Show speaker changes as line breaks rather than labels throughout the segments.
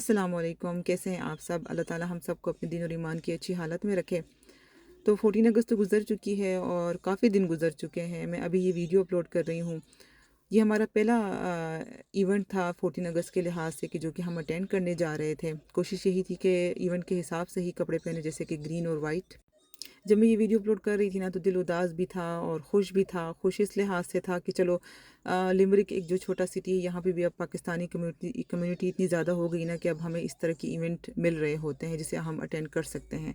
السلام علیکم، کیسے ہیں آپ سب؟ اللہ تعالیٰ ہم سب کو اپنے دین اور ایمان کی اچھی حالت میں رکھے۔ تو 14 اگست تو گزر چکی ہے اور کافی دن گزر چکے ہیں۔ میں ابھی یہ ویڈیو اپلوڈ کر رہی ہوں۔ یہ ہمارا پہلا ایونٹ تھا 14 اگست کے لحاظ سے کہ جو کہ ہم اٹینڈ کرنے جا رہے تھے۔ کوشش یہی تھی کہ ایونٹ کے حساب سے ہی کپڑے پہنے، جیسے کہ گرین اور وائٹ۔ جب میں یہ ویڈیو اپلوڈ کر رہی تھی نا تو دل اداس بھی تھا اور خوش بھی تھا۔ خوش اس لحاظ سے تھا کہ چلو لیمرک ایک جو چھوٹا سٹی ہے، یہاں پہ بھی اب پاکستانی کمیونٹی اتنی زیادہ ہو گئی نا کہ اب ہمیں اس طرح کی ایونٹ مل رہے ہوتے ہیں جسے ہم اٹینڈ کر سکتے ہیں۔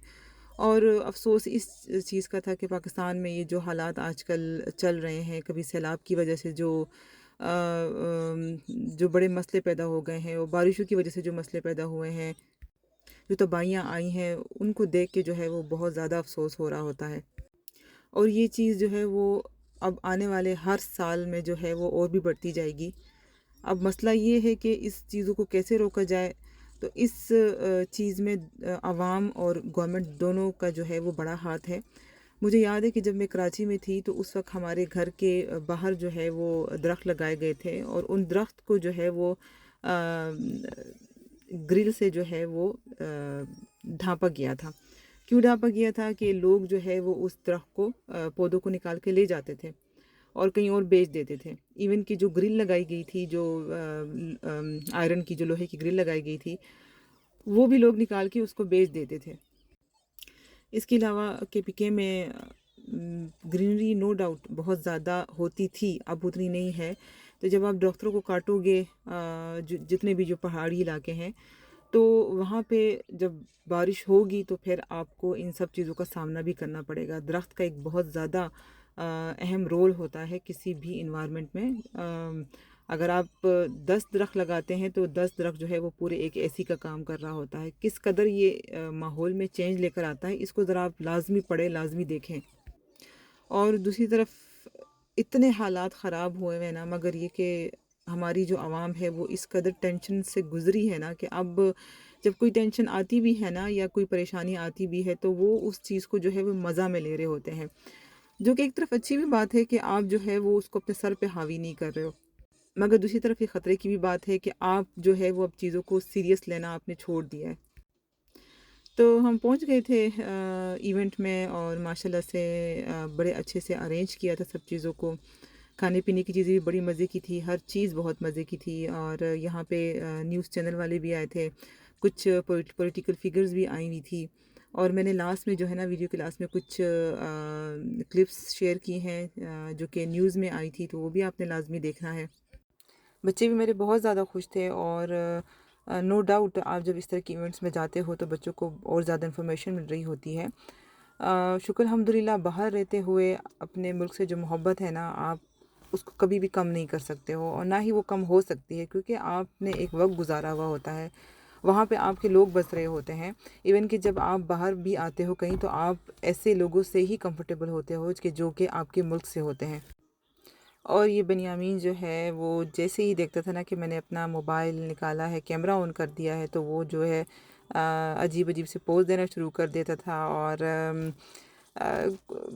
اور افسوس اس چیز کا تھا کہ پاکستان میں یہ جو حالات آج کل چل رہے ہیں، کبھی سیلاب کی وجہ سے جو بڑے مسئلے پیدا ہو گئے ہیں، اور بارشوں کی وجہ سے جو مسئلے پیدا ہوئے ہیں، جو تباہیاں آئی ہیں، ان کو دیکھ کے جو ہے وہ بہت زیادہ افسوس ہو رہا ہوتا ہے۔ اور یہ چیز جو ہے وہ اب آنے والے ہر سال میں جو ہے وہ اور بھی بڑھتی جائے گی۔ اب مسئلہ یہ ہے کہ اس چیزوں کو کیسے روکا جائے، تو اس چیز میں عوام اور گورنمنٹ دونوں کا جو ہے وہ بڑا ہاتھ ہے۔ مجھے یاد ہے کہ جب میں کراچی میں تھی تو اس وقت ہمارے گھر کے باہر جو ہے وہ درخت لگائے گئے تھے، اور ان درخت کو جو ہے وہ گرل سے جو ہے وہ ڈھانپا گیا تھا۔ کیوں ڈھانپا گیا تھا؟ کہ لوگ جو ہے وہ اس درخت کو پودوں کو نکال کے لے جاتے تھے اور کہیں اور بیچ دیتے تھے۔ ایون کہ جو گرل لگائی گئی تھی، جو آئرن کی جو لوہے کی گرل لگائی گئی تھی، وہ بھی لوگ نکال کے اس کو بیچ دیتے تھے۔ اس کے علاوہ کے پی کے میں گرینری نو ڈاؤٹ بہت زیادہ ہوتی تھی، اب اتنی نہیں ہے۔ تو جب آپ درختوں کو کاٹو گے، جتنے بھی جو پہاڑی علاقے ہیں، تو وہاں پہ جب بارش ہوگی تو پھر آپ کو ان سب چیزوں کا سامنا بھی کرنا پڑے گا۔ درخت کا ایک بہت زیادہ اہم رول ہوتا ہے کسی بھی انوائرمنٹ میں۔ اگر آپ 10 درخت لگاتے ہیں تو 10 درخت جو ہے وہ پورے ایک اے سی کا کام کر رہا ہوتا ہے۔ کس قدر یہ ماحول میں چینج لے کر آتا ہے، اس کو ذرا آپ لازمی پڑھیں، لازمی دیکھیں۔ اور دوسری طرف اتنے حالات خراب ہوئے ہیں نا، مگر یہ کہ ہماری جو عوام ہے وہ اس قدر ٹینشن سے گزری ہے نا کہ اب جب کوئی ٹینشن آتی بھی ہے نا یا کوئی پریشانی آتی بھی ہے تو وہ اس چیز کو جو ہے وہ مزہ میں لے رہے ہوتے ہیں، جو کہ ایک طرف اچھی بھی بات ہے کہ آپ جو ہے وہ اس کو اپنے سر پہ حاوی نہیں کر رہے ہو، مگر دوسری طرف یہ خطرے کی بھی بات ہے کہ آپ جو ہے وہ اب چیزوں کو سیریس لینا آپ نے چھوڑ دیا ہے۔ تو ہم پہنچ گئے تھے ایونٹ میں، اور ماشاءاللہ سے بڑے اچھے سے ارینج کیا تھا سب چیزوں کو۔ کھانے پینے کی چیزیں بھی بڑی مزے کی تھی، ہر چیز بہت مزے کی تھی، اور یہاں پہ نیوز چینل والے بھی آئے تھے، کچھ پولیٹیکل فگرز بھی آئی ہوئی تھی، اور میں نے لاسٹ میں جو ہے نا ویڈیو کے لاسٹ میں کچھ کلپس شیئر کی ہیں جو کہ نیوز میں آئی تھی، تو وہ بھی آپ نے لازمی دیکھنا ہے۔ بچے بھی میرے بہت زیادہ خوش تھے، اور نو ڈاؤٹ آپ جب اس طرح کے ایونٹس میں جاتے ہو تو بچوں کو اور زیادہ انفارمیشن مل رہی ہوتی ہے۔ شکر الحمدللہ، باہر رہتے ہوئے اپنے ملک سے جو محبت ہے نا، آپ اس کو کبھی بھی کم نہیں کر سکتے ہو، اور نہ ہی وہ کم ہو سکتی ہے، کیونکہ آپ نے ایک وقت گزارا ہوا ہوتا ہے، وہاں پہ آپ کے لوگ بس رہے ہوتے ہیں۔ ایون کہ جب آپ باہر بھی آتے ہو کہیں تو آپ ایسے لوگوں سے ہی کمفرٹیبل ہوتے ہو کہ جو کہ آپ کے ملک سے ہوتے ہیں۔ اور یہ بنیامین جو ہے وہ جیسے ہی دیکھتا تھا نا کہ میں نے اپنا موبائل نکالا ہے، کیمرہ آن کر دیا ہے، تو وہ جو ہے عجیب عجیب سے پوز دینا شروع کر دیتا تھا اور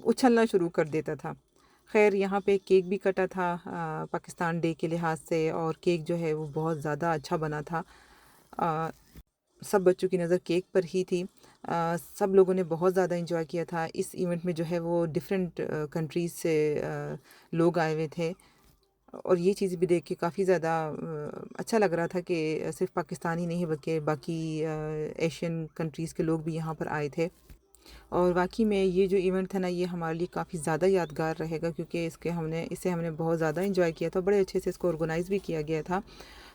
اچھلنا شروع کر دیتا تھا۔ خیر، یہاں پہ کیک بھی کٹا تھا پاکستان ڈے کے لحاظ سے، اور کیک جو ہے وہ بہت زیادہ اچھا بنا تھا۔ سب بچوں کی نظر کیک پر ہی تھی۔ سب لوگوں نے بہت زیادہ انجوائے کیا تھا۔ اس ایونٹ میں جو ہے وہ ڈیفرنٹ کنٹریز سے لوگ آئے ہوئے تھے، اور یہ چیز بھی دیکھ کے کافی زیادہ اچھا لگ رہا تھا کہ صرف پاکستانی نہیں بلکہ باقی ایشین کنٹریز کے لوگ بھی یہاں پر آئے تھے۔ اور واقعی میں یہ جو ایونٹ تھا نا، یہ ہمارے لیے کافی زیادہ یادگار رہے گا، کیونکہ اسے ہم نے بہت زیادہ انجوائے کیا تھا، بڑے اچھے سے اس کو آرگنائز بھی کیا گیا تھا۔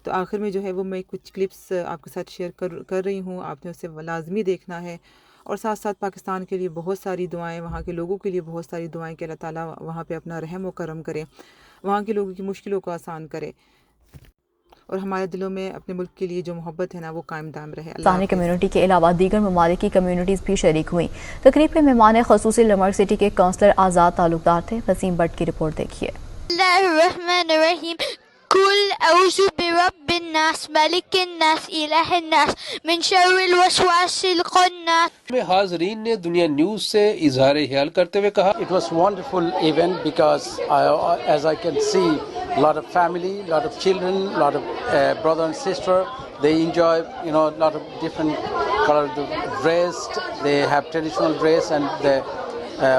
تو آخر میں جو ہے وہ میں کچھ کلپس آپ کے ساتھ شیئر کر رہی ہوں، آپ نے اسے لازمی دیکھنا ہے، اور ساتھ ساتھ پاکستان کے لیے بہت ساری دعائیں، وہاں کے لوگوں کے لیے بہت ساری دعائیں کہ اللہ تعالیٰ وہاں پہ اپنا رحم و کرم کرے، وہاں کے لوگوں کی مشکلوں کو آسان کرے، اور ہمارے دلوں میں اپنے ملک کے لیے جو محبت ہے نا وہ قائم دائم رہے۔ اللہ
پاکستانی
حافظ۔
کمیونٹی کے علاوہ دیگر ممالک کی کمیونٹیز بھی شریک ہوئیں۔ تقریب کے مہمان خصوصی لیمرک سٹی کے کونسلر آزاد تعلقدار تھے۔ وسیم بٹ کی رپورٹ دیکھیے۔
اللہ الرحمن الرحیم۔ قل اعوذ برب الناس ملک الناس الہ الناس من شر الوسواس الخناس۔
میں حاضرین نے دنیا نیوز سے اظہار خیال کرتے ہوئے کہا
It was wonderful event because as I can see lot of family, lot of children, lot of brother and sister. They enjoy, lot of different colored dress. They have traditional dress and the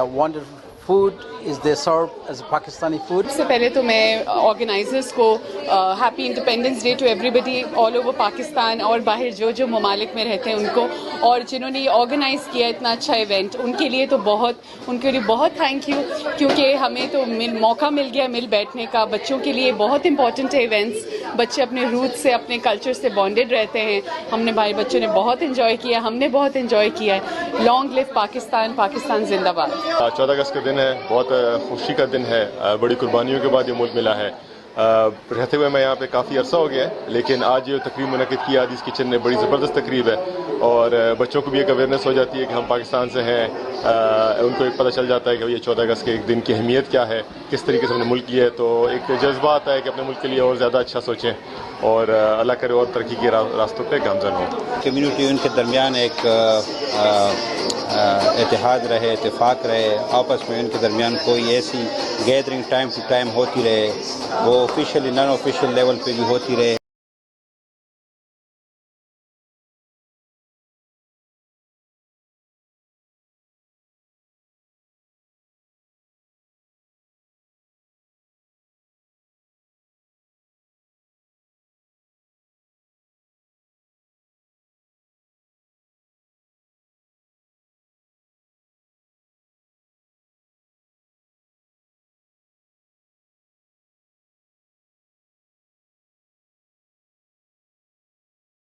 wonderful food is they serve as Pakistani food.
سب سے پہلے تو میں organisers کو happy independence day to everybody all over Pakistan اور باہر جو ممالک میں رہتے ہیں ان کو، اور جنہوں نے یہ آرگنائز کیا اتنا اچھا ایونٹ، ان کے لیے بہت تھینک یو، کیونکہ ہمیں تو موقع مل گیا مل بیٹھنے کا. بچوں کے لیے بہت امپورٹنٹ ہے ایونٹس. بچے اپنے روٹ سے اپنے کلچر سے بانڈیڈ رہتے ہیں. ہم نے بھائی بچوں نے بہت انجوائے کیا، ہم نے بہت انجوائے کیا ہے. لانگ لیو پاکستان، پاکستان زندہ باد.
14 اگست کا دن ہے، بہت خوشی کا دن ہے. بڑی قربانیوں کے بعد یہ ملک ملا ہے. رہتے ہوئے میں یہاں پہ کافی عرصہ ہو گیا ہے، لیکن آج یہ تقریب منعقد کی عادیز کچن نے، بڑی زبردست تقریب ہے، اور بچوں کو بھی ایک اویئرنیس ہو جاتی ہے کہ ہم پاکستان سے ہیں. ان کو ایک پتہ چل جاتا ہے کہ یہ 14 اگست کے ایک دن کی اہمیت کیا ہے، کس طریقے سے ہم نے ملک کی ہے. تو ایک جذبہ آتا ہے کہ اپنے ملک کے لیے اور زیادہ اچھا سوچیں، اور اللہ کرے اور ترقی کے راستوں پہ گامزن ہوں.
کمیونٹی ان کے درمیان ایک اتحاد رہے، اتفاق رہے، آپس میں ان کے درمیان کوئی ایسی گیدرنگ ٹائم ٹو ٹائم ہوتی رہے، وہ آفیشیلی نان آفیشیل لیول پہ بھی ہوتی رہے.